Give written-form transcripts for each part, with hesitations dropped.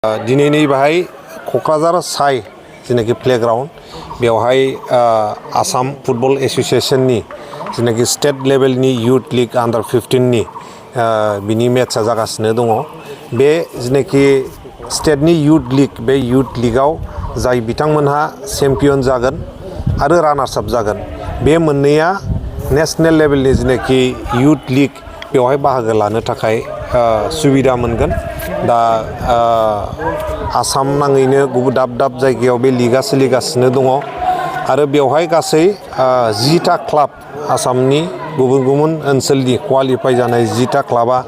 दिनैनि बाहाय क'क्राझार साइ जेनाखि प्लेग्राउन्ड बेवहाय आसाम फुटबल एस'सिएशननि जेनाखि स्टेट लेभेलनि युथ लीग Under-15 नि बिनि मेट्सआ जागासिनो दङ। बे जेनाखि स्टेटनि युथ लीग बे युथ लीगआव जाय बिथांमोनहा चेम्पियन जागोन आरो रानार्स आप जागोन बे मोननैया नेशनेल लेभेलनि जेनाखि युथ लीग बेवहाय बाहागो लानो थाखाय सुबिदा मोनगोन। दा आसाम नाङैनो गुबुन दाब दाब जायगायाव बे लीगआ सोलिगासिनो दङ आरो बेवहाय गासै 10टा क्लाब आसामनि गुबुन गुबुन ओनसोलनि क्वालिफाइ जानाय 10टा क्लाबा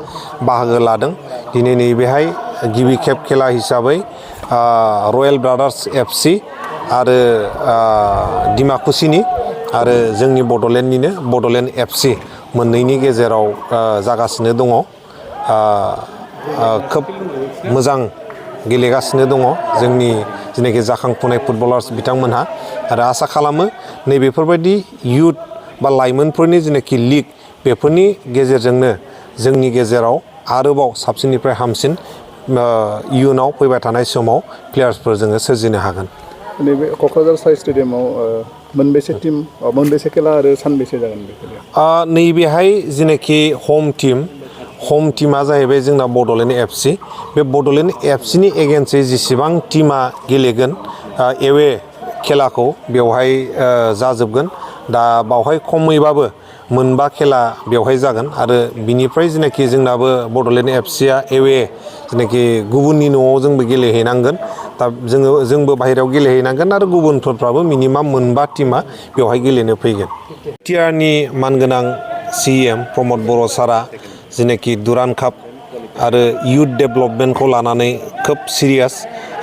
बाहागो लादों। दिनै नैबेहाय गिबि खेब खेला हिसाबै रयेल ब्रादार्स FC आरो डिमाकुसिनि आरो जोंनि बड'लेण्डनिनो बड'लेण्ड FC मोननैनि गेजेराव जागासिनो दङ। खोब मोजां गेलेगासिनो दङ जोंनि जेनाखि जाखांफुनाय फुटबलार्स बिथांमोनहा आरो आसा खालामो नैबेफोरबायदि युथ बा लाइमोनफोरनि जेनाखि लीग बेफोरनि गेजेरजोंनो जोंनि गेजेराव आरोबाव साबसिननिफ्राय हामसिन इयुनाव फैबाय थानाय समाव प्लेयार्सफोर जोङो सोरजिनो हागोन। नैबे क'क्राझार साइ स्टेडियामाव मोनबेसे टीम मोनबेसे खेला आरो सानबेसे जागोन बे खेलाया? नैबेहाय जेनाखि हम टीमा जाहैबाय जोंना बड'लेण्ड FC। बे बड'लेण्ड FCनि एगेन्स्टै जेसेबां टीमा गेलेगोन एवे खेलाखौ बेवहाय जाजोबगोन। दा बावहाय खमैबाबो मोनबा खेला बेवहाय जागोन आरो बिनिफ्राय जेनाखि जोंनाबो बड'लेण्ड FCआ एवे जेनाखि गुबुननि न'आव जोंबो गेलेहैनांगोन। दा जोंबो बाहेरायाव गेलेहैनांगोन आरो गुबुनफोरफ्राबो मिनिमाम मोनबा टीमा बेवहाय गेलेनो फैगोन। टिआरनि मानगोनां CM प्रमद बर' सारा जेनाखि दुरान्ड काप आरो युथ डेभेलपमेन्टखौ लानानै खोब सिरियास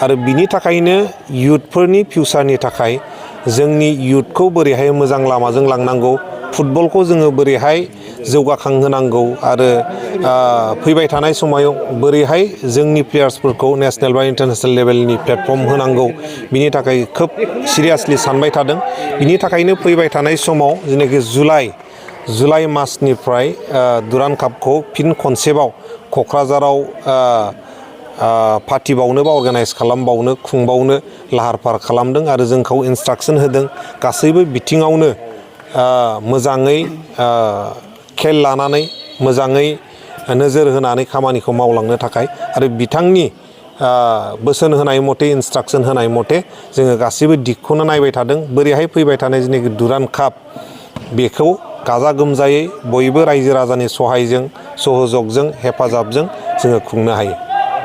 आरो बिनि थाखायनो युथफोरनि फिउचारनि थाखाय जोंनि युथखौ बोरैहाय मोजां लामाजों लांनांगौ, फुटबलखौ जोङो बोरैहाय जौगाखांहोनांगौ आरो फैबाय थानाय समाव बोरैहाय जोंनि प्लेयार्सफोरखौ नेशनेल बा इन्टारनेशनेल लेभेलनि प्लेटफर्म होनांगौ बिनि थाखाय खोब सिरियासलि सानबाय थादों। बिनि थाखायनो फैबाय थानाय समाव जेनाखि जुलाइ मासनिफ्राय दुरान्ड कापखौ फिन खनसेबाव क'क्राझाराव फाथिबावनो बा अर्गानाइज खालामबावनो खुंबावनो लाहार फाहार खालामदों आरो जोंखौ इन्सट्राक्सन होदों गासैबो बिथिङावनो मोजाङै खेल लानानै मोजाङै नोजोर होनानै खामानिखौ मावलांनो थाखाय आरो बिथांनि बोसोन होनाय मथे इन्सट्राक्सन होनाय मथे जोङो गासैबो दिगखौनो नायबाय थादों बोरैहाय फैबाय थानाय जेनाखि दुरान्ड काप बेखौ गाजा गोमजायै बयबो रायजो राजानि सहायजों सहजगजों हेफाजाबजों जोङो खुंनो हायो।